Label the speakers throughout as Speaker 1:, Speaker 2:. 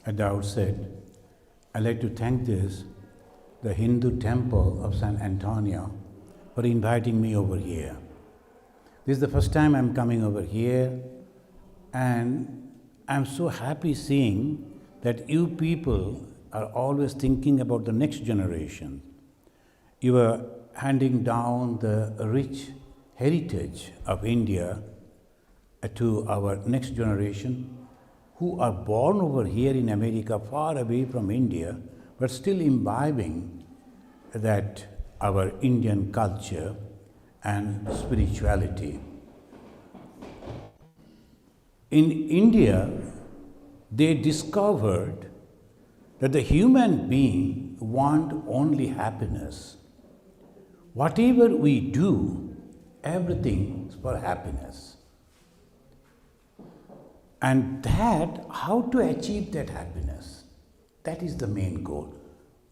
Speaker 1: At the outset, I'd like to thank the Hindu temple of San Antonio, for inviting me over here. This is the first time I'm coming over here, and I'm so happy seeing that you people are always thinking about the next generation. You are handing down the rich heritage of India to our next generation, who are born over here in America, far away from India, but still imbibing that our Indian culture and spirituality. In India, they discovered that the human being want only happiness. Whatever we do, everything is for happiness. And that, how to achieve that happiness? That is the main goal.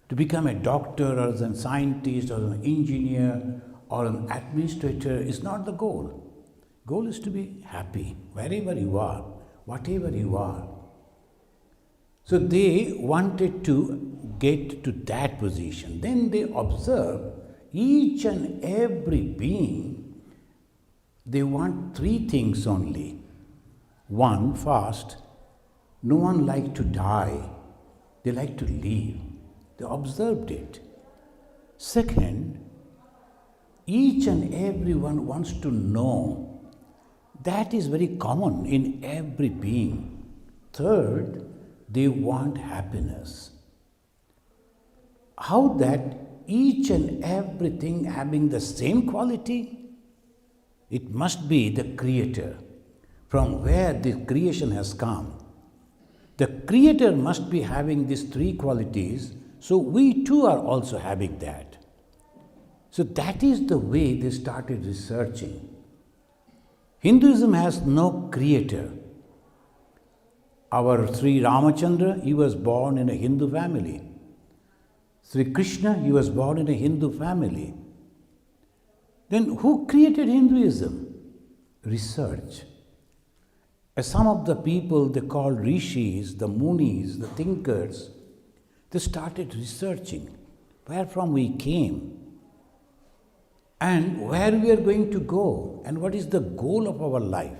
Speaker 1: To become a doctor or a scientist or an engineer or an administrator is not the goal. Goal is to be happy wherever you are, whatever you are. So they wanted to get to that position. Then they observe each and every being, they want three things only. One, first, no one likes to die. They like to live. They observed it. Second, each and everyone wants to know. That is very common in every being. Third, they want happiness. How that each and everything having the same quality? It must be the Creator, from where the creation has come. The Creator must be having these three qualities, so we too are also having that. So that is the way they started researching. Hinduism has no creator. Our Sri Ramachandra, he was born in a Hindu family. Sri Krishna, he was born in a Hindu family. Then who created Hinduism? Research. Some of the people they called rishis, the munis, the thinkers, they started researching where from we came and where we are going to go and what is the goal of our life.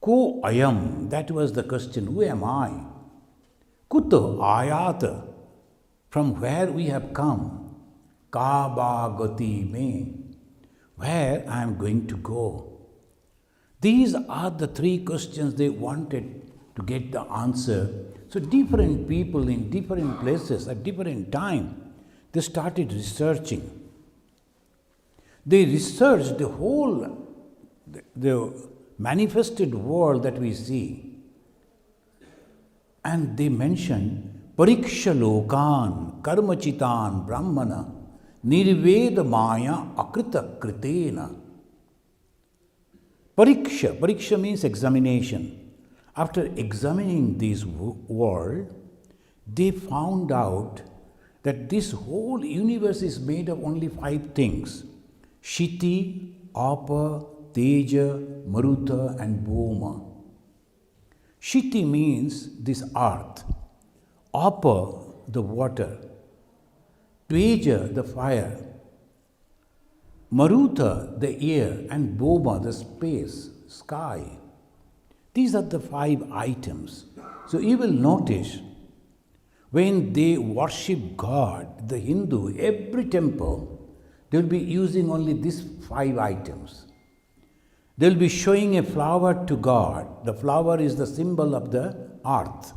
Speaker 1: Ko ayam, that was the question, who am I? Kuto ayata, from where we have come. Kaba gati me, where I am going to go. These are the three questions they wanted to get the answer. So different people in different places at different time, they started researching. They researched the whole, the manifested world that we see. And they mentioned Pariksha Lokan, Karmachitan, Brahmana, Nirveda Maya, Akrita Kritena. Pariksha means examination. After examining this world, they found out that this whole universe is made of only 5 things. Shiti, Apa, Teja, Maruta and Bhoma. Shiti means this earth. Apa, the water. Teja, the fire. Maruta, the air, and Bhoma, the space, sky. These are the 5 items. So you will notice when they worship God, the Hindu, every temple, they will be using only these 5 items. They will be showing a flower to God. The flower is the symbol of the earth.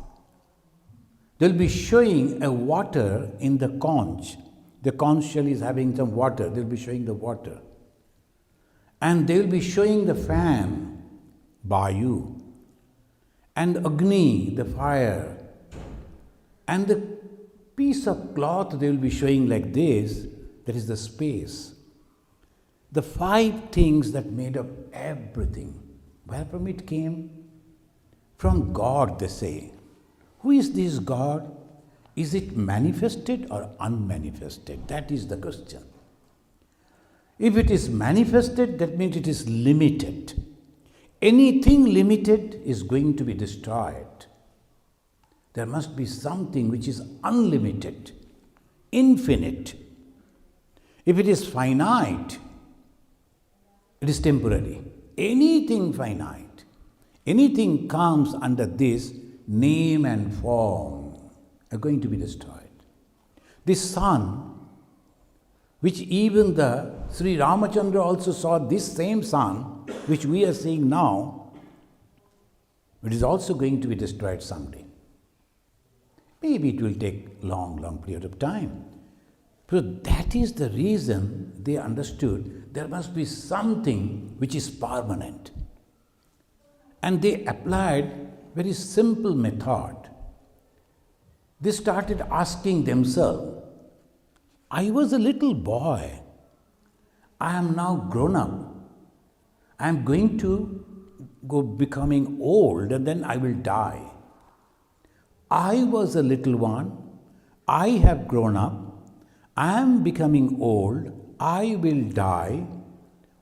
Speaker 1: They will be showing a water in the conch. The conch shell is having some water. They will be showing the water. And they will be showing the fan, Vayu. And Agni, the fire. And the piece of cloth they will be showing like this, that is the space. The 5 things that made up everything. Where from it came? From God, they say. Who is this God? Is it manifested or unmanifested? That is the question. If it is manifested, that means it is limited. Anything limited is going to be destroyed. there must be something which is unlimited, infinite. If it is finite, it is temporary. Anything finite, anything comes under this name and form are going to be destroyed. This sun, which even the Sri Ramachandra also saw, this same sun which we are seeing now, it is also going to be destroyed someday. Maybe it will take long period of time. So that is the reason they understood there must be something which is permanent. And they applied very simple method. They started asking themselves, I was a little boy. I am now grown up. I am going to go becoming old and then I will die. I was a little one. I have grown up. I am becoming old. I will die.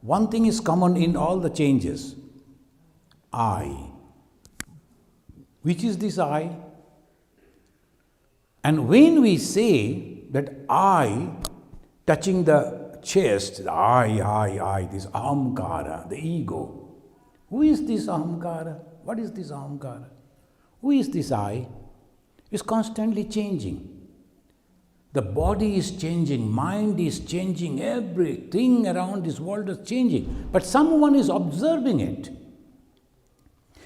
Speaker 1: One thing is common in all the changes. I. Which is this I? And when we say that I, touching the chest, the I, this ahamkara, the ego. Who is this ahamkara? What is this ahamkara? Who is this I? It's constantly changing. The body is changing, mind is changing, everything around this world is changing. But someone is observing it.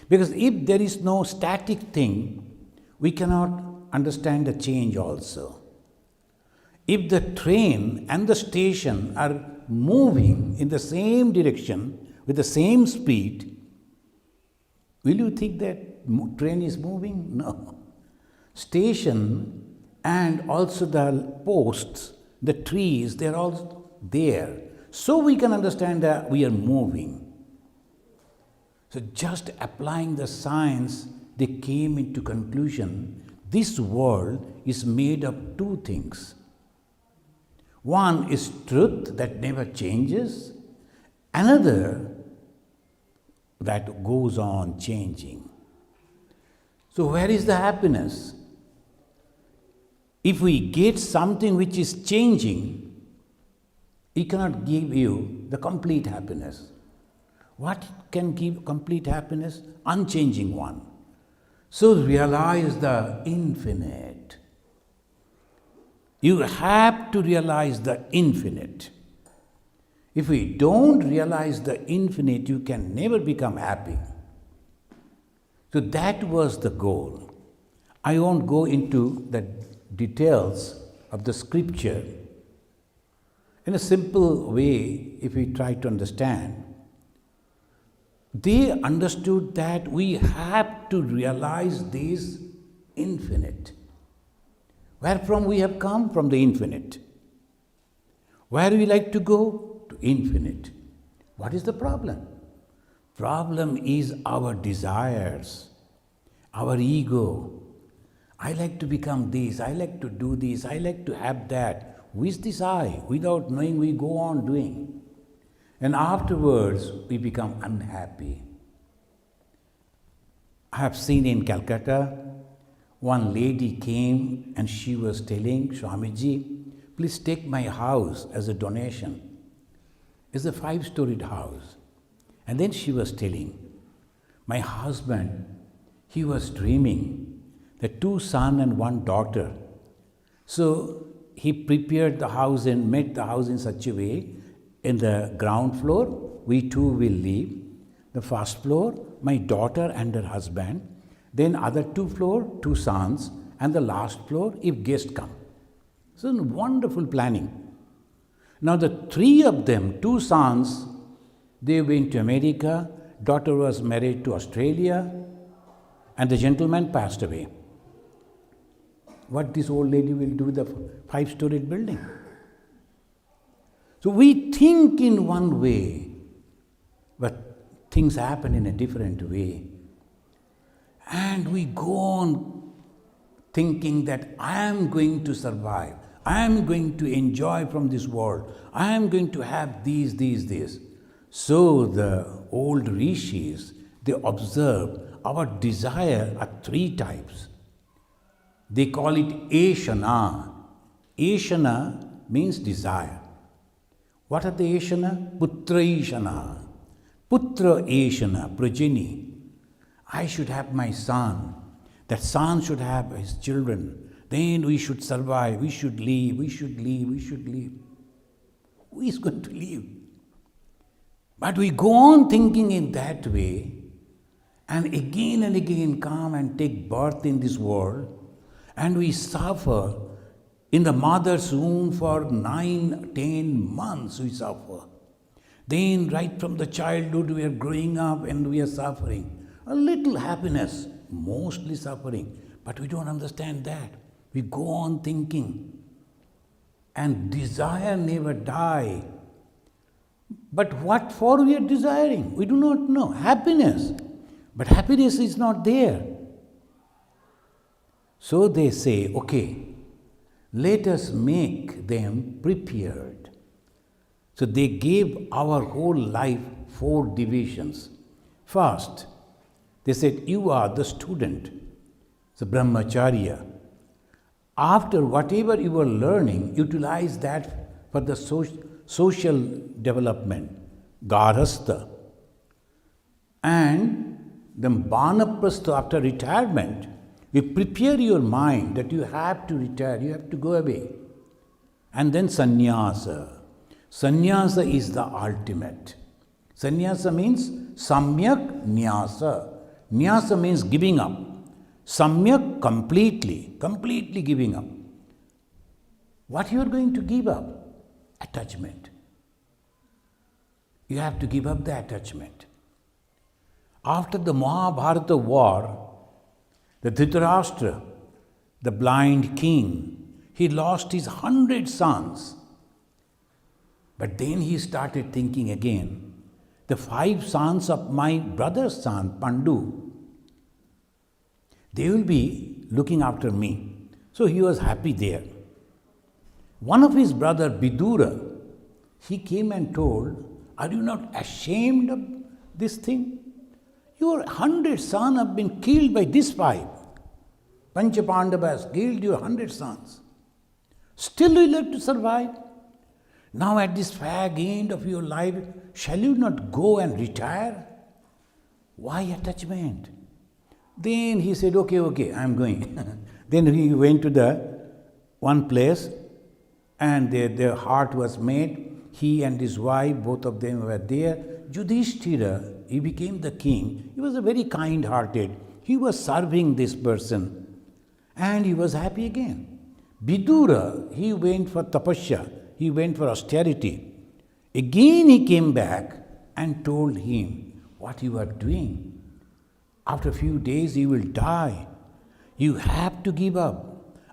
Speaker 1: Because if there is no static thing, we cannot understand the change also. If the train and the station are moving in the same direction with the same speed, will you think that train is moving? No. Station and also the posts, the trees, they are all there. So we can understand that we are moving. So just applying the science, they came into conclusion, this world is made of two things. One is truth that never changes, another that goes on changing. So where is the happiness? If we get something which is changing, it cannot give you the complete happiness. What can give complete happiness? Unchanging one. So realize the infinite. You have to realize the infinite. If we don't realize the infinite, you can never become happy. So that was the goal. I won't go into the details of the scripture. In a simple way, if we try to understand, they understood that we have to realize this infinite. Wherefrom we have come? From the infinite. Where we like to go? To infinite. What is the problem? Problem is our desires, our ego. I like to become this, I like to do this, I like to have that. Who is this I? Without knowing, we go on doing. And afterwards, we become unhappy. I have seen in Calcutta, one lady came and she was telling Swamiji, please take my house as a donation. It's a 5-storied house. And then she was telling, my husband, he was dreaming the 2 sons and 1 daughter. So he prepared the house and made the house in such a way, in the ground floor, we 2 will live. The first floor, my daughter and her husband. Then other 2 floor, 2 sons. And the last floor, if guests come. So wonderful planning. Now the 3 of them, 2 sons, they went to America. Daughter was married to Australia. And the gentleman passed away. What this old lady will do with the 5-storied building? So we think in one way, but things happen in a different way. And we go on thinking that I am going to survive, I am going to enjoy from this world, I am going to have these. So the old rishis, they observe our desire are 3 types. They call it Eshana. Eshana means desire. What are the Eshana? Putra Eshana. Putra Eshana, progeny. I should have my son. That son should have his children. Then we should survive. We should live. We should live. We should live. Who is going to live? But we go on thinking in that way, and again come and take birth in this world, and we suffer in the mother's womb for 9-10 months we suffer. Then right from the childhood we are growing up and we are suffering. A little happiness, mostly suffering. But we don't understand that. We go on thinking. And desire never die. But what for we are desiring? We do not know. Happiness. But happiness is not there. So they say, okay, let us make them prepared. So they gave our whole life 4 divisions. First, they said, you are the student, the brahmacharya. After whatever you are learning, utilize that for the social development, garhastha. And then banaprastha, after retirement, you prepare your mind that you have to retire, you have to go away. And then sannyasa. Sannyasa is the ultimate. Sannyasa means samyak nyasa. Nyasa means giving up. Samyak, completely giving up. What you are going to give up? Attachment. You have to give up the attachment. After the Mahabharata war, the Dhritarashtra, the blind king, he lost his 100 sons. But then he started thinking again, the 5 sons of my brother's son, Pandu, they will be looking after me. So he was happy there. One of his brother, Vidura, he came and told, are you not ashamed of this thing? Your 100 sons have been killed by this 5. Panchapandavas killed your 100 sons. Still you have to survive. Now at this fag end of your life, shall you not go and retire? Why attachment? Then he said, okay, I am going. Then he went to the one place and their heart was made. He and his wife, both of them were there. Yudhishthira, he became the king. He was a very kind-hearted. He was serving this person and he was happy again. Vidura, he went for tapasya. He went for austerity. Again he came back and told him, what you are doing. After a few days you will die. You have to give up.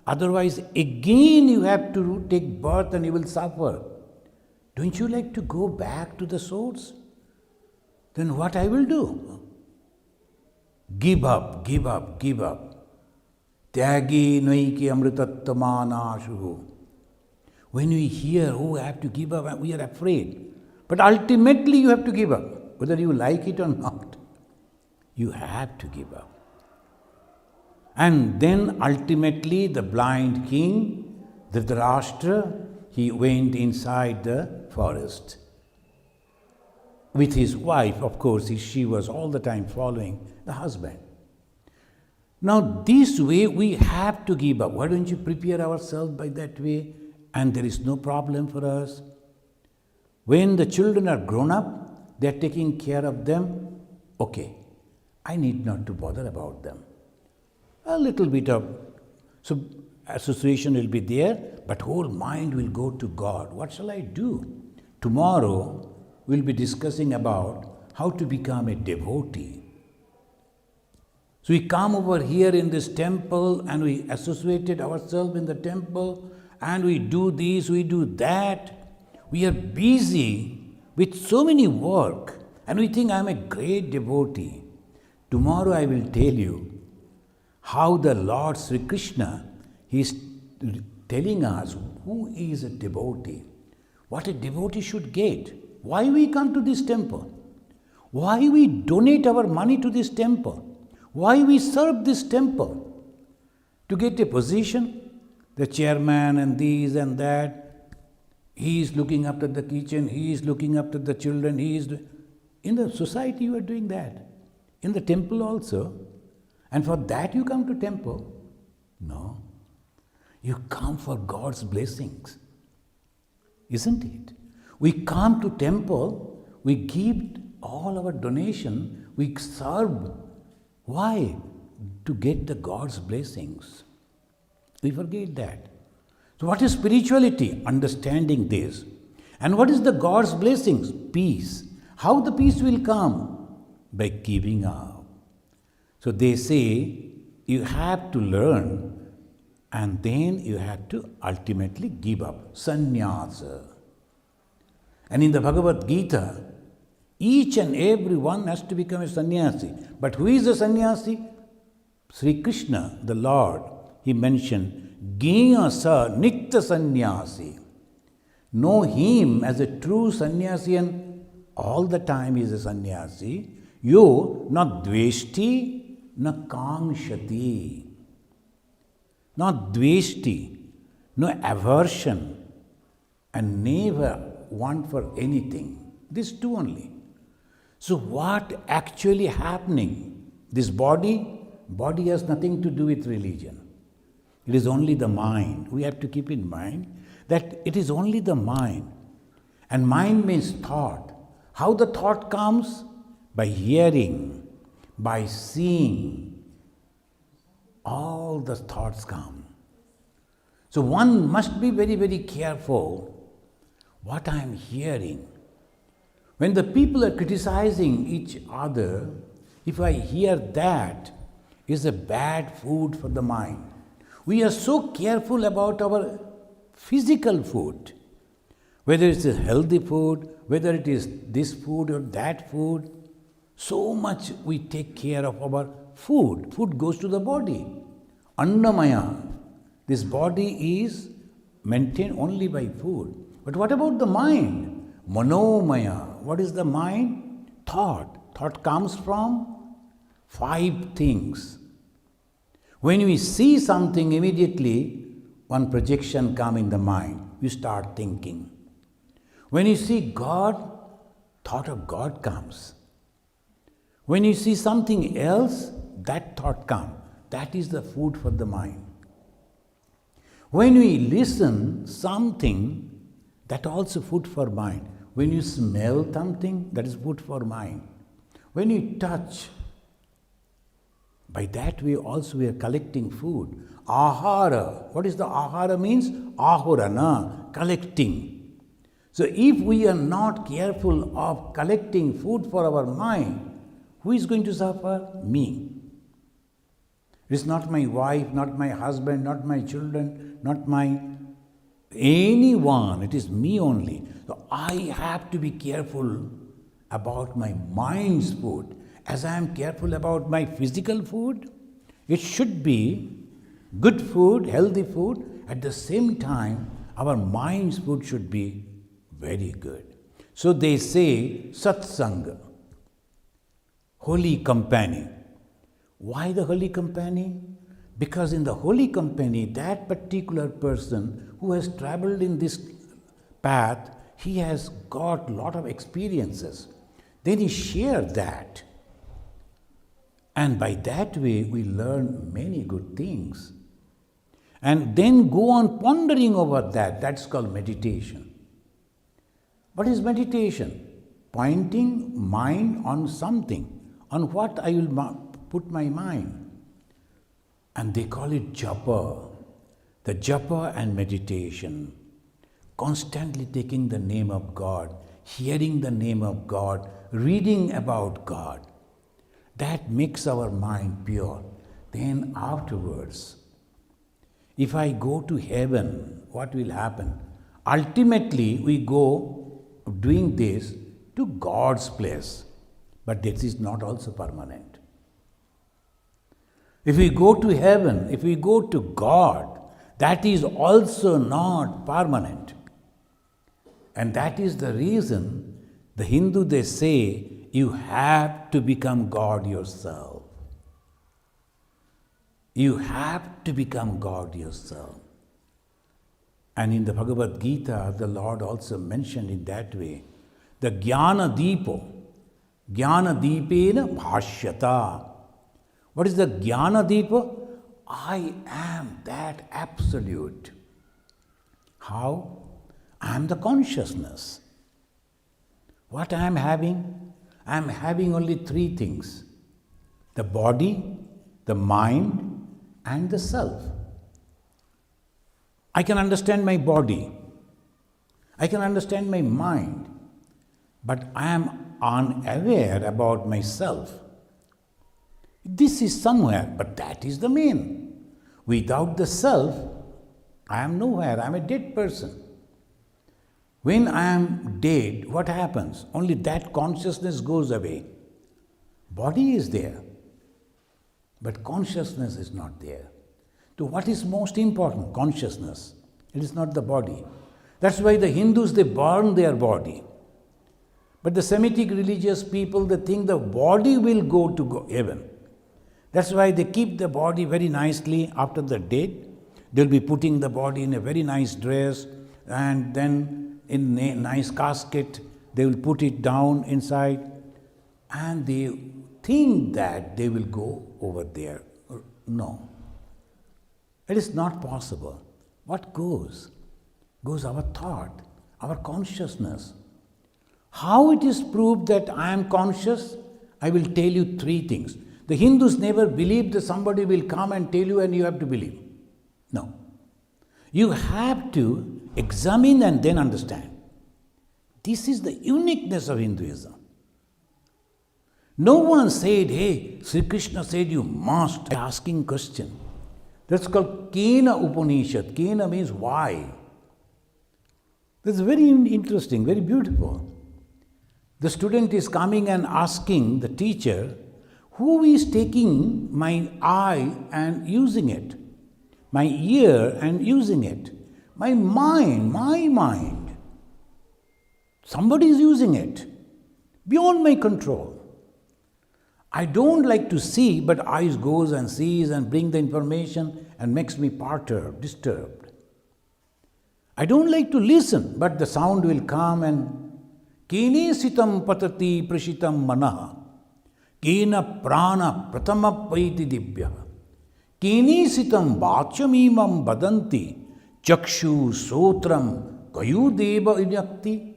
Speaker 1: Otherwise again you have to take birth and you will suffer. Don't you like to go back to the source? Then what I will do? Give up. Tyagi naiki amritattamanashu. When we hear, I have to give up, we are afraid. But ultimately you have to give up, whether you like it or not. You have to give up. And then ultimately the blind king, Dhritarashtra, he went inside the forest. With his wife, of course, she was all the time following the husband. Now this way we have to give up. Why don't you prepare ourselves by that way? And there is no problem for us. When the children are grown up, they are taking care of them. Okay, I need not to bother about them. A little bit of association will be there, but whole mind will go to God. What shall I do? Tomorrow we'll be discussing about how to become a devotee. So we come over here in this temple and we associated ourselves in the temple and we do this, we do that. We are busy with so many work and we think I am a great devotee. Tomorrow I will tell you how the Lord Sri Krishna, he is telling us who is a devotee, what a devotee should get, why we come to this temple, why we donate our money to this temple, why we serve this temple. to get a position, the chairman and these and that, he is looking after the kitchen, he is looking after the children, in the society you are doing that. In the temple also. And for that you come to temple? No. You come for God's blessings. Isn't it? We come to temple, we give all our donation, we serve. Why? To get the God's blessings. We forget that. So what is spirituality? Understanding this. And what is the God's blessings? Peace. How the peace will come? By giving up. So they say you have to learn and then you have to ultimately give up. Sannyasa. And in the Bhagavad Gita, each and every one has to become a sannyasi. But who is a sannyasi? Sri Krishna, the Lord, he mentioned, Gya sa nikta sannyasi. Know him as a true sannyasi and all the time he is a sannyasi. Yo na dveshti na kangshati. Not dveshti, no aversion, and never want for anything. These two only. So what actually happening? This body has nothing to do with religion. It is only the mind. We have to keep in mind that it is only the mind. And mind means thought. How the thought comes? By hearing, by seeing. All the thoughts come. So one must be very, very careful what I am hearing. When the people are criticizing each other, if I hear that, is a bad food for the mind. We are so careful about our physical food, whether it's a healthy food, whether it is this food or that food. So much we take care of our food. Food goes to the body. Annamaya. This body is maintained only by food. But what about the mind? Manomaya. What is the mind? Thought. Thought comes from 5 things. When we see something, immediately one projection comes in the mind. You start thinking. When you see God, thought of God comes. When you see something else, that thought comes. That is the food for the mind. When we listen something, that also food for mind. When you smell something, that is food for mind. When you touch, by that way also we are collecting food. Ahara. What is the ahara means? Ahurana, collecting. So if we are not careful of collecting food for our mind, who is going to suffer? Me. It is not my wife, not my husband, not my children, not my anyone. It is me only. So I have to be careful about my mind's food. As I am careful about my physical food, it should be good food, healthy food. At the same time, our mind's food should be very good. So they say satsanga, holy company. Why the holy company? Because in the holy company, that particular person who has traveled in this path, he has got a lot of experiences. Then he shares that. And by that way, we learn many good things. And then go on pondering over that. That's called meditation. What is meditation? Pointing mind on something. On what I will put my mind. And they call it japa. The japa and meditation. Constantly taking the name of God, hearing the name of God, reading about God. That makes our mind pure. Then afterwards, if I go to heaven, what will happen? Ultimately, we go doing this to God's place. But this is not also permanent. If we go to heaven, if we go to God, that is also not permanent. And that is the reason the Hindu, they say, you have to become God yourself. You have to become God yourself. And in the Bhagavad Gita, the Lord also mentioned in that way, the Jnana Dipena Bhashyata. What is the Jnana Dipa? I am that absolute. How? I am the consciousness. What I am having? I am having only three things: the body, the mind, and the self. I can understand my body. I can understand my mind. But I am unaware about myself. This is somewhere, but that is the main. Without the self, I am nowhere. I am a dead person. When I am dead, what happens? Only that consciousness goes away. Body is there, but consciousness is not there. So what is most important? Consciousness. It is not the body. That's why the Hindus, they burn their body. But the Semitic religious people, they think the body will go to heaven. That's why they keep the body very nicely after the death. They'll be putting the body in a very nice dress, and then in a nice casket, they will put it down inside, and they think that they will go over there. No. It is not possible. What goes? Goes our thought, our consciousness. How it is proved that I am conscious? I will tell you three things. The Hindus never believe that somebody will come and tell you and you have to believe. No. You have to examine and then understand. This is the uniqueness of Hinduism. No one said, hey, Sri Krishna said you must. Asking question. That's called Kena Upanishad. Kena means why. That's very interesting, very beautiful. The student is coming and asking the teacher, who is taking my eye and using it? My ear and using it? My mind. Somebody is using it. Beyond my control. I don't like to see, but eyes goes and sees and bring the information and makes me perturbed, disturbed. I don't like to listen, but the sound will come and Kene sitam patati prashitam manaha Kena prana pratama paiti dibhya Kene sitam vachamimam badanti Chakshu sotram kayu deva inyakti.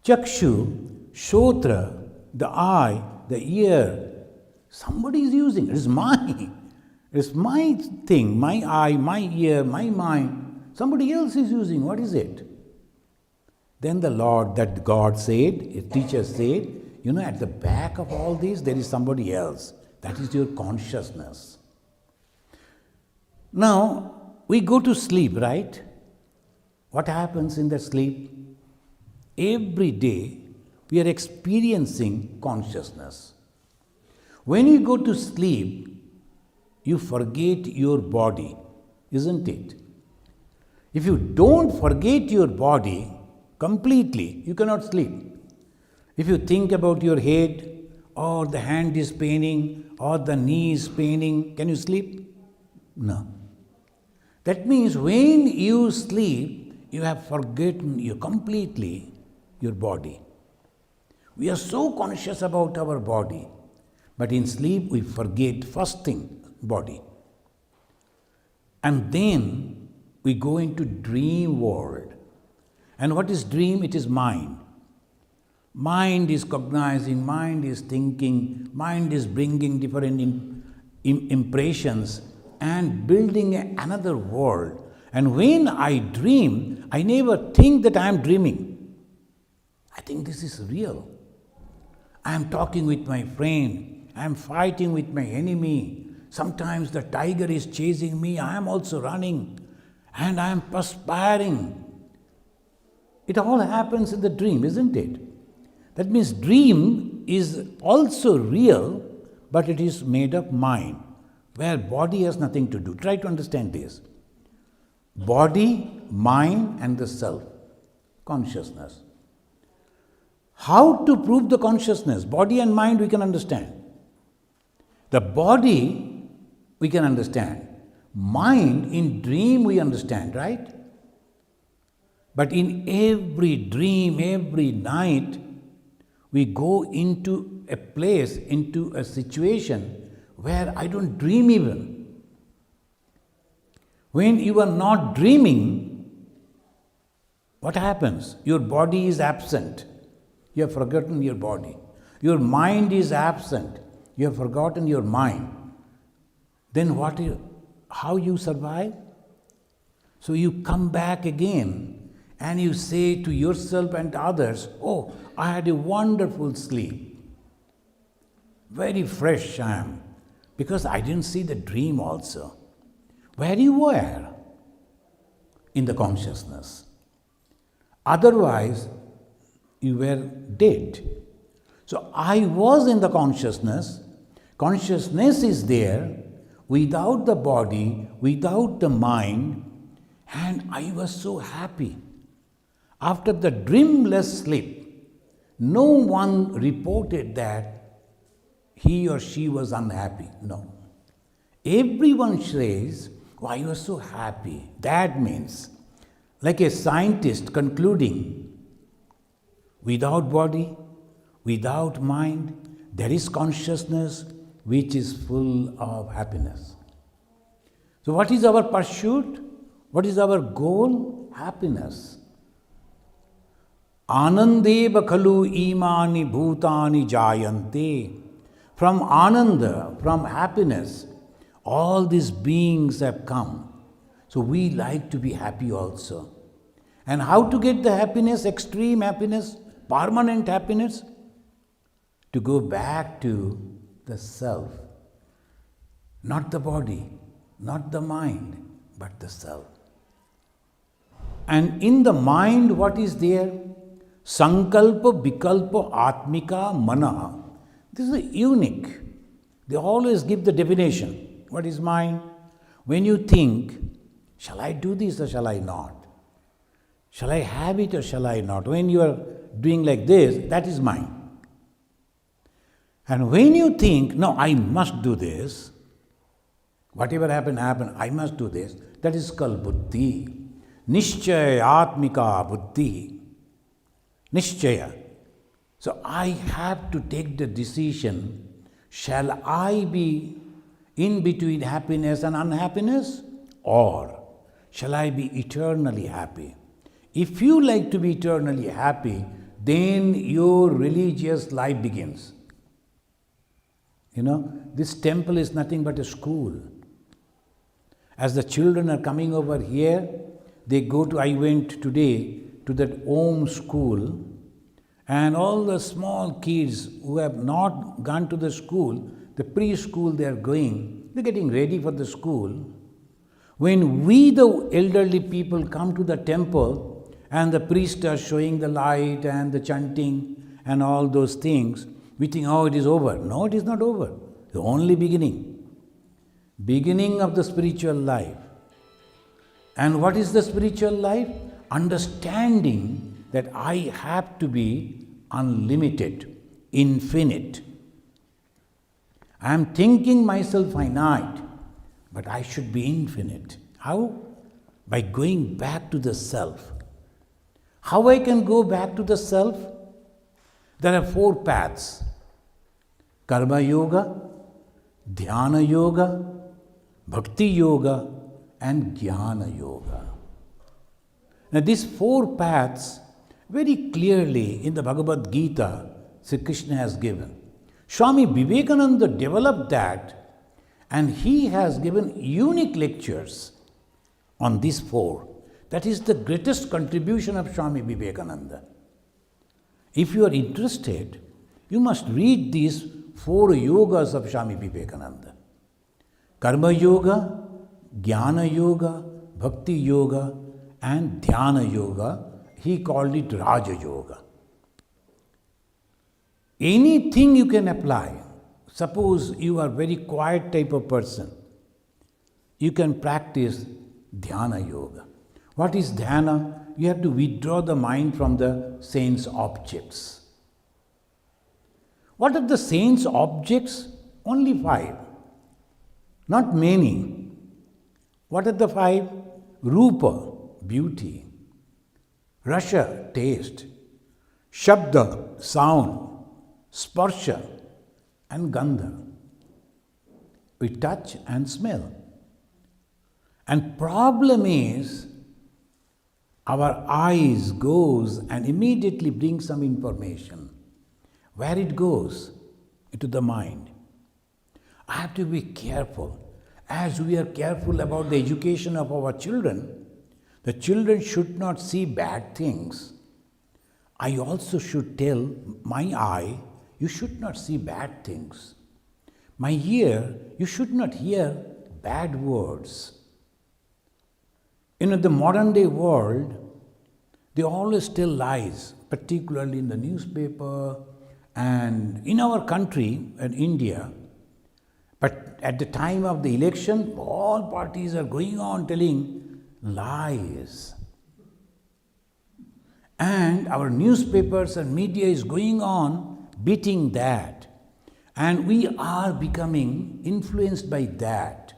Speaker 1: Chakshu, sotra, the eye, the ear, somebody is using it. It's mine. It's my thing, my eye, my ear, my mind. Somebody else is using. What is it? Then the Lord, that God said, his teacher said, at the back of all this, there is somebody else. That is your consciousness. Now, we go to sleep, right? What happens in the sleep? Every day, we are experiencing consciousness. When you go to sleep, you forget your body, isn't it? If you don't forget your body completely, you cannot sleep. If you think about your head, or the hand is paining, or the knee is paining, can you sleep? No. That means when you sleep, you have forgotten completely your body. We are so conscious about our body, but in sleep we forget first thing, body. And then we go into dream world. And what is dream? It is mind. Mind is cognizing, mind is thinking, mind is bringing different impressions and building another world. And when I dream, I never think that I am dreaming. I think this is real. I am talking with my friend. I am fighting with my enemy. Sometimes the tiger is chasing me. I am also running. And I am perspiring. It all happens in the dream, isn't it? That means dream is also real, but it is made of mind, where body has nothing to do. Try to understand this. Body, mind, and the self, consciousness. How to prove the consciousness? Body and mind we can understand. The body we can understand. Mind, in dream we understand, right? But in every dream, every night, we go into a place, into a situation where I don't dream even. When you are not dreaming, what happens? Your body is absent. You have forgotten your body. Your mind is absent. You have forgotten your mind. Then how you survive? So you come back again and you say to yourself and others, oh, I had a wonderful sleep. Very fresh I am. Because I didn't see the dream also. Where you were? In the consciousness. Otherwise, you were dead. So I was in the consciousness. Consciousness is there without the body, without the mind, and I was so happy. After the dreamless sleep, no one reported that he or she was unhappy. No. Everyone says, oh, I was so happy. That means, like a scientist concluding, without body, without mind, there is consciousness which is full of happiness. So what is our pursuit? What is our goal? Happiness. Anandeva khalu imani bhutani jayante. From ananda, from happiness, all these beings have come. So we like to be happy also. And how to get the happiness, extreme happiness, permanent happiness? To go back to the self. Not the body, not the mind, but the self. And in the mind, what is there? Sankalpa, Vikalpa, Atmika, Manaha. This is unique. They always give the definition. What is mind? When you think, shall I do this or shall I not? Shall I have it or shall I not? When you are doing like this, that is mind. And when you think, no, I must do this, whatever happen, I must do this, that is called buddhi. Nishchaya atmika buddhi. Nishchaya. So I have to take the decision, shall I be in between happiness and unhappiness? Or shall I be eternally happy? If you like to be eternally happy, then your religious life begins. You know, this temple is nothing but a school. As the children are coming over here, I went today to that Om school, and all the small kids who have not gone to the school, the preschool they are going, they're getting ready for the school. When we, the elderly people, come to the temple and the priest are showing the light and the chanting and all those things, we think, oh, it is over. No, it is not over. The only beginning. Beginning of the spiritual life. And what is the spiritual life? Understanding that I have to be unlimited, infinite. I am thinking myself finite, but I should be infinite. How? By going back to the self. How I can go back to the self? There are 4 paths. Karma Yoga, Dhyana Yoga, Bhakti Yoga, and Jnana Yoga. Now these 4 paths, very clearly in the Bhagavad Gita, Sri Krishna has given. Swami Vivekananda developed that, and he has given unique lectures on these 4. That is the greatest contribution of Swami Vivekananda. If you are interested, you must read these 4 yogas of Swami Vivekananda. Karma Yoga, Jnana Yoga, Bhakti Yoga, and Dhyana Yoga. He called it Raja Yoga. Anything you can apply. Suppose you are a very quiet type of person. You can practice Dhyana Yoga. What is Dhyana? You have to withdraw the mind from the sense objects. What are the sense objects? Only 5. not many. What are the five? Rupa, beauty. Rasha, taste. Shabda, sound. Sparsha, and Gandha. We touch and smell. And problem is, our eyes goes and immediately brings some information. Where it goes? Into the mind. I have to be careful. As we are careful about the education of our children, the children should not see bad things. I also should tell my eye, you should not see bad things. My ear, you should not hear bad words. The modern day world, they always tell lies, particularly in the newspaper and in our country, in India. But at the time of the election, all parties are going on telling lies. And our newspapers and media is going on beating that. And we are becoming influenced by that.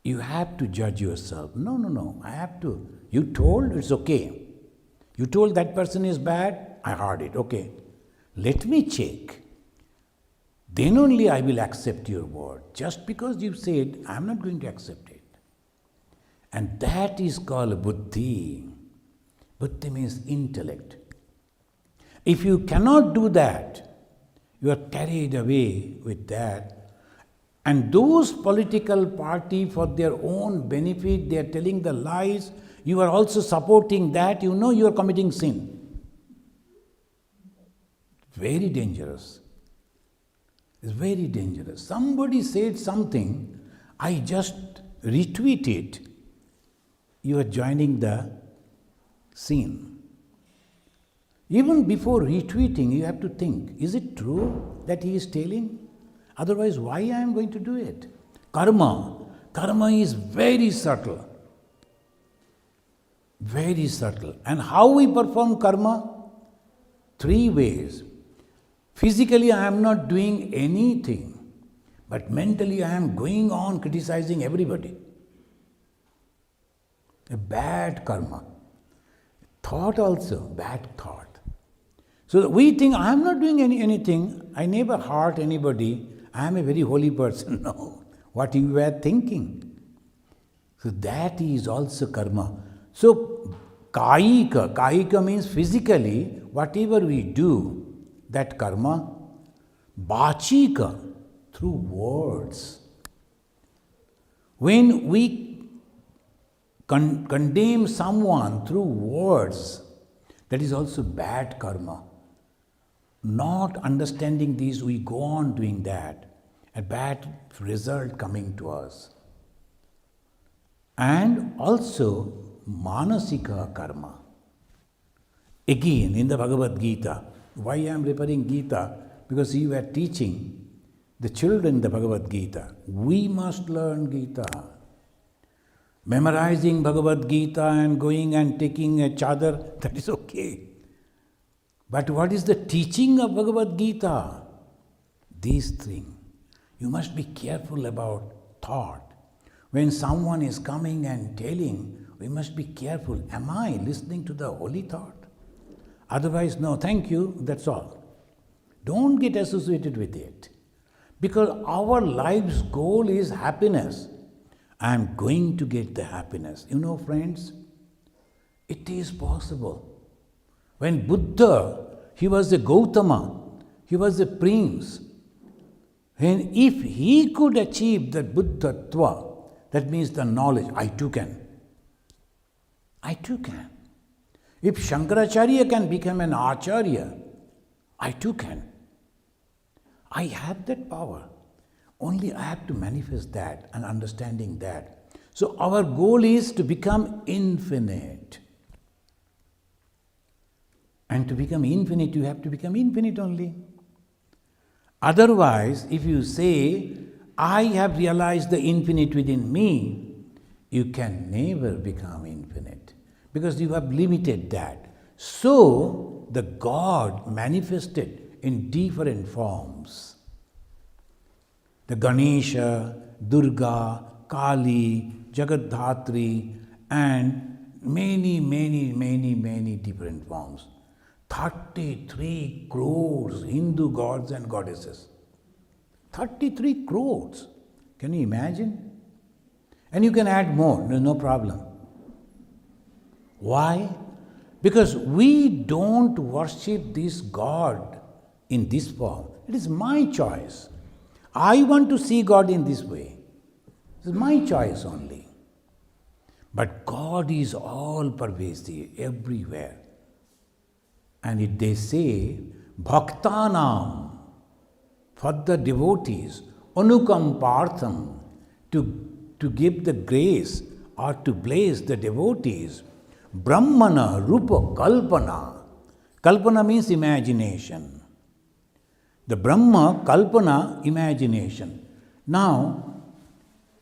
Speaker 1: You have to judge yourself. No, I have to. You told, it's okay. You told that person is bad, I heard it, okay. Let me check. Then only I will accept your word. Just because you said, I am not going to accept it. And that is called buddhi. Buddhi means intellect. If you cannot do that, you are carried away with that. And those political party, for their own benefit, they are telling the lies. You are also supporting that. You know you are committing sin. Very dangerous. It's very dangerous. Somebody said something, I just retweet it. You are joining the sin. Even before retweeting, you have to think, is it true that he is telling? Otherwise, why I am going to do it? Karma. Karma is very subtle. Very subtle. And how we perform karma? 3 ways. Physically, I am not doing anything, but mentally, I am going on criticizing everybody. A bad karma. Thought also, bad thought. So we think, I am not doing anything, I never hurt anybody, I am a very holy person. No, what you were thinking. So that is also karma. So, Kaika means physically, whatever we do, that karma. Bachika, through words. When we condemn someone through words, that is also bad karma. Not understanding these, we go on doing that. A bad result coming to us. And also, manasika karma. Again, in the Bhagavad Gita, why I am referring Gita? Because you were teaching the children the Bhagavad Gita. We must learn Gita. Memorizing Bhagavad Gita and going and taking a chadar, that is okay. But what is the teaching of Bhagavad Gita? These things. You must be careful about thought. When someone is coming and telling, we must be careful. Am I listening to the holy thought? Otherwise, no, thank you, that's all. Don't get associated with it. Because our life's goal is happiness. I am going to get the happiness. You know, friends, it is possible. When Buddha, he was a Gautama, he was a prince. And if he could achieve the Buddhatva, that means the knowledge, I too can. I too can. If Shankaracharya can become an Acharya, I too can. I have that power. Only I have to manifest that and understanding that. So our goal is to become infinite. And to become infinite, you have to become infinite only. Otherwise, if you say, I have realized the infinite within me, you can never become infinite. Because you have limited that. So, the God manifested in different forms. The Ganesha, Durga, Kali, Jagadhatri, and many different forms. 33 crores Hindu gods and goddesses. 33 crores. Can you imagine? And you can add more, there's no problem. Why? Because we don't worship this God in this form. It is my choice. I want to see God in this way. It is my choice only. But God is all pervasive, everywhere. And they say, Bhaktanam, for the devotees, Anukampartham, to give the grace or to bless the devotees, Brahmana Rupa Kalpana. Kalpana means imagination. The Brahma, Kalpana, imagination. Now,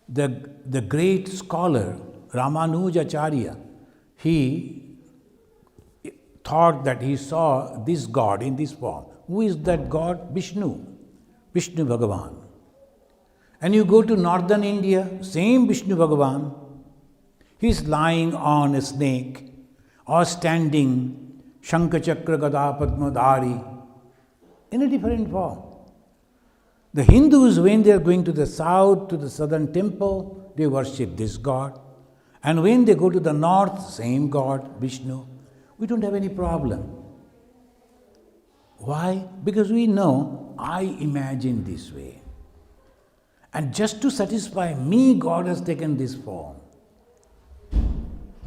Speaker 1: the great scholar Ramanujacharya, he thought that he saw this God in this form. Who is that God? Vishnu. Vishnu Bhagavan. And you go to northern India, same Vishnu Bhagavan. He is lying on a snake or standing Shankachakra Gada Padmadhari in a different form. The Hindus, when they are going to the south, to the southern temple, they worship this God. And when they go to the north, same God, Vishnu. We don't have any problem. Why? Because we know I imagine this way. And just to satisfy me, God has taken this form.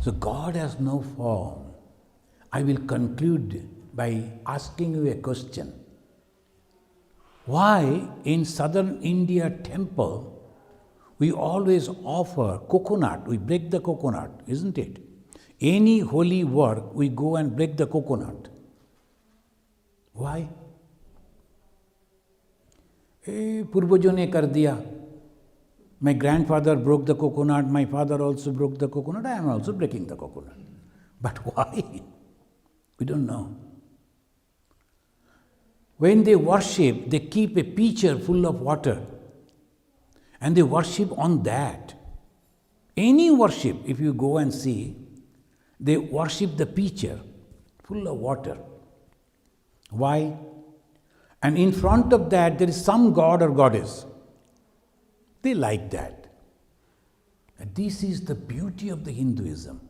Speaker 1: So God has no form. I will conclude by asking you a question. Why in southern India temple, we always offer coconut, we break the coconut, isn't it? Any holy work, we go and break the coconut. Why? Purvajo ne kar diya. My grandfather broke the coconut, my father also broke the coconut, I am also breaking the coconut. But why? We don't know. When they worship, they keep a pitcher full of water and they worship on that. Any worship, if you go and see, they worship the pitcher full of water. Why? And in front of that, there is some god or goddess. They like that. And this is the beauty of the Hinduism.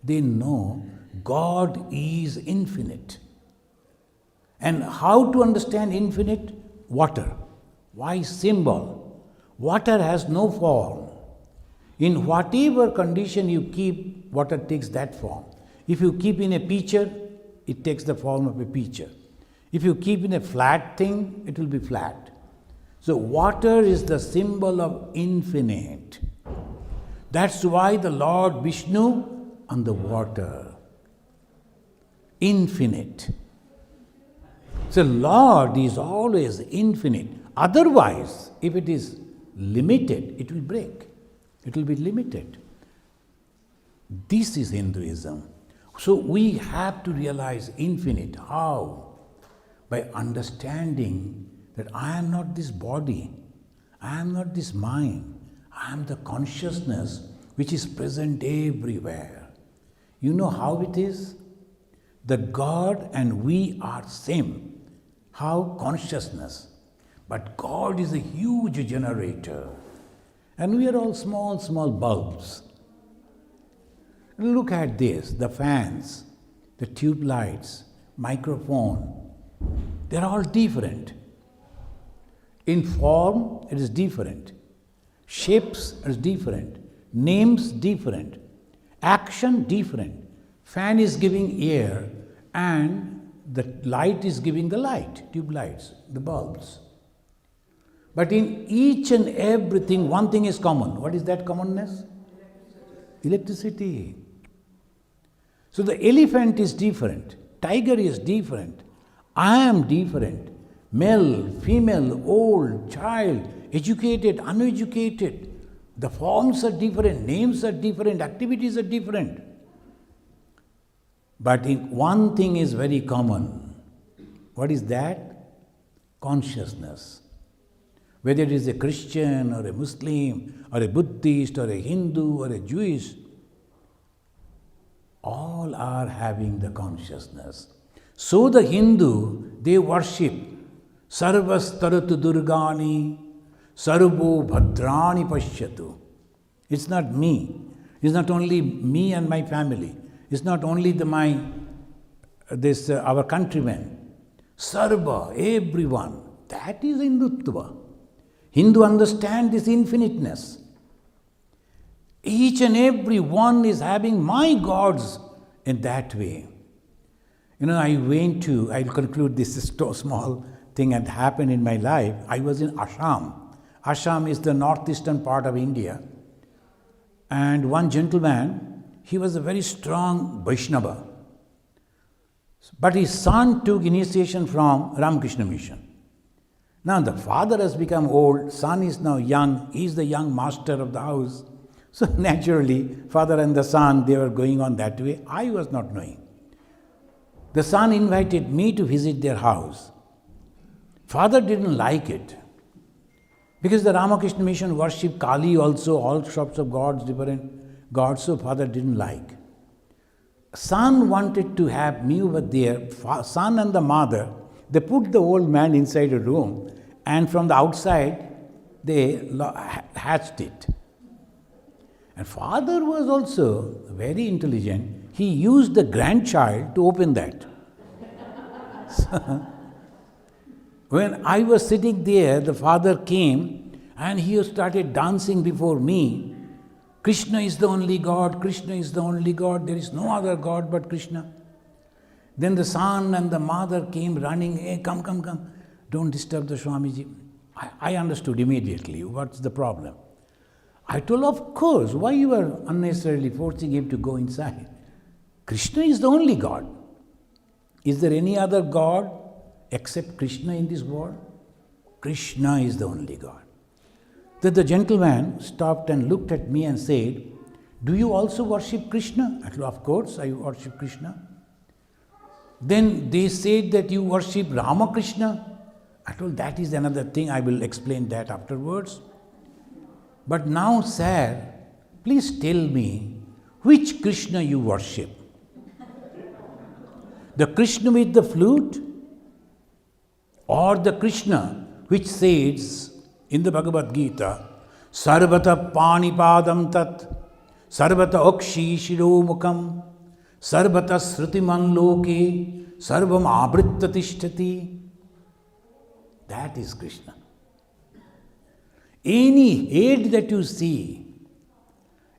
Speaker 1: They know God is infinite. And how to understand infinite? Water. Why symbol? Water has no form. In whatever condition you keep, water takes that form. If you keep in a pitcher, it takes the form of a pitcher. If you keep in a flat thing, it will be flat. So water is the symbol of infinite. That's why the Lord Vishnu on the water. Infinite. So Lord is always infinite. Otherwise, if it is limited, it will break. It will be limited. This is Hinduism. So we have to realize infinite. How? By understanding that I am not this body, I am not this mind, I am the consciousness which is present everywhere. You know how it is? The God and we are same. How? Consciousness. But God is a huge generator. And we are all small bulbs. Look at this, the fans, the tube lights, microphone. They're all different. In form, it is different. Shapes is different. Names different. Action different. Fan is giving air and the light is giving the light, tube lights, the bulbs. But in each and everything, one thing is common. What is that commonness? Electricity. So the elephant is different. Tiger is different. I am different. Male, female, old, child, educated, uneducated. The forms are different, names are different, activities are different. But in one thing is very common. What is that? Consciousness. whether it is a Christian or a Muslim or a Buddhist or a Hindu or a Jewish, all are having the consciousness. So the Hindu, they worship Sarvastaratu Durgani, Sarvo Bhadrani Pashyatu. It's not me. It's not only me and my family. It's not only our countrymen. Sarva, everyone. That is Hindutva. Hindu understand this infiniteness. Each and every one is having my gods in that way. I'll conclude this small thing that happened in my life. I was in Assam. Assam is the northeastern part of India. And one gentleman, he was a very strong Vaishnava. But his son took initiation from Ramakrishna Mission. Now the father has become old, son is now young, he is the young master of the house. So naturally, father and the son, they were going on that way. I was not knowing. The son invited me to visit their house. Father didn't like it. Because the Ramakrishna Mission worship Kali also, all sorts of gods, different gods, so father didn't like. Son wanted to have me over there. Son and the mother, they put the old man inside a room, and from the outside, they hatched it. And father was also very intelligent. He used the grandchild to open that. So, when I was sitting there, the father came and he started dancing before me. Krishna is the only God, Krishna is the only God, there is no other God but Krishna. Then the son and the mother came running, hey, come, don't disturb the Swamiji. I understood immediately what's the problem. I told, of course, why you are unnecessarily forcing him to go inside? Krishna is the only God. Is there any other God except Krishna in this world? Krishna is the only God. Then the gentleman stopped and looked at me and said, do you also worship Krishna? I said, of course, I worship Krishna. Then they said that you worship Ramakrishna. I told, that is another thing, I will explain that afterwards. But now, sir, please tell me, which Krishna you worship? The Krishna with the flute? Or the Krishna which says in the Bhagavad Gita, Sarvata Panipadam Tat, Sarvata Akshi Shiro Mukham, Sarvata Srutiman Loke, Sarvam Abritta Tishtati. That is Krishna. Any head that you see,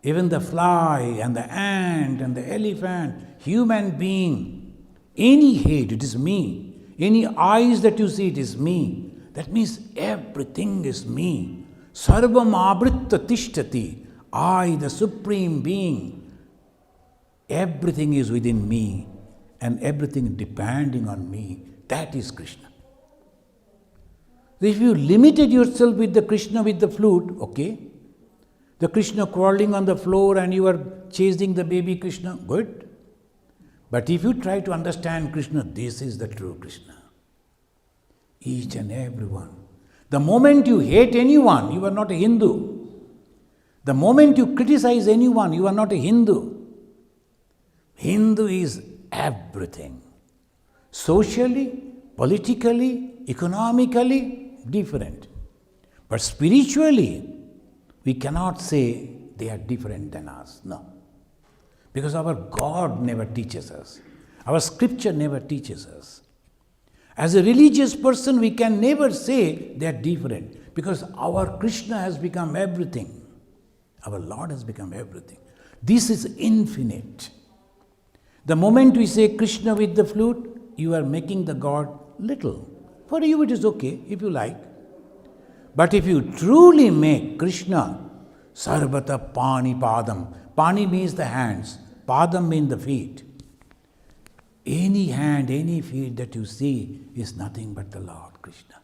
Speaker 1: even the fly and the ant and the elephant, human being, any head, it is me. Any eyes that you see, it is me. That means everything is me. Sarvam abritta tishtati. I, the Supreme Being. Everything is within me and everything depending on me. That is Krishna. If you limited yourself with the Krishna with the flute, okay. The Krishna crawling on the floor and you are chasing the baby Krishna, good. But if you try to understand Krishna, this is the true Krishna. Each and every one. The moment you hate anyone, you are not a Hindu. The moment you criticize anyone, you are not a Hindu. Hindu is everything. Socially, politically, economically, different. But spiritually, we cannot say they are different than us. No. Because our God never teaches us. Our scripture never teaches us. As a religious person, we can never say they are different. Because our Krishna has become everything. Our Lord has become everything. This is infinite. The moment we say Krishna with the flute, you are making the God little. For you it is okay, if you like. But if you truly make Krishna Sarvata Pani Padam, Pani means the hands, Padam means the feet. Any hand, any feet that you see is nothing but the Lord Krishna.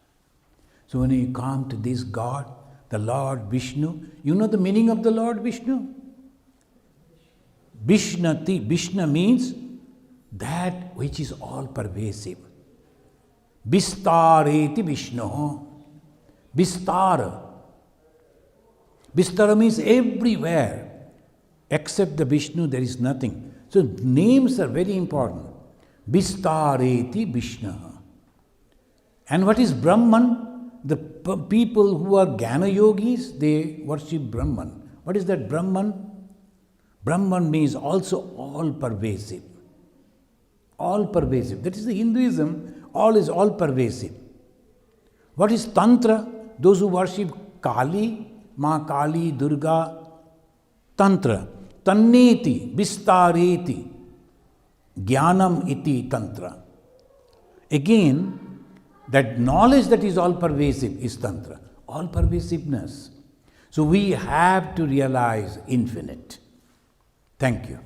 Speaker 1: So when you come to this God, the Lord Vishnu, you know the meaning of the Lord Vishnu? Vishnati, Vishnu means that which is all pervasive. Vistareti Vishnu. Bistara. Bistara means everywhere. Except the Vishnu, there is nothing. So names are very important. Bistareti Vishnu. And what is Brahman? The people who are Jnana yogis, they worship Brahman. What is that Brahman? Brahman means also all pervasive. All pervasive. That is the Hinduism, all is all pervasive. What is Tantra? Those who worship Kali, Ma Kali, Durga, Tantra. Tanneti, Bistareti, Jnanam iti Tantra. Again, that knowledge that is all pervasive is Tantra. All pervasiveness. So we have to realize infinite. Thank you.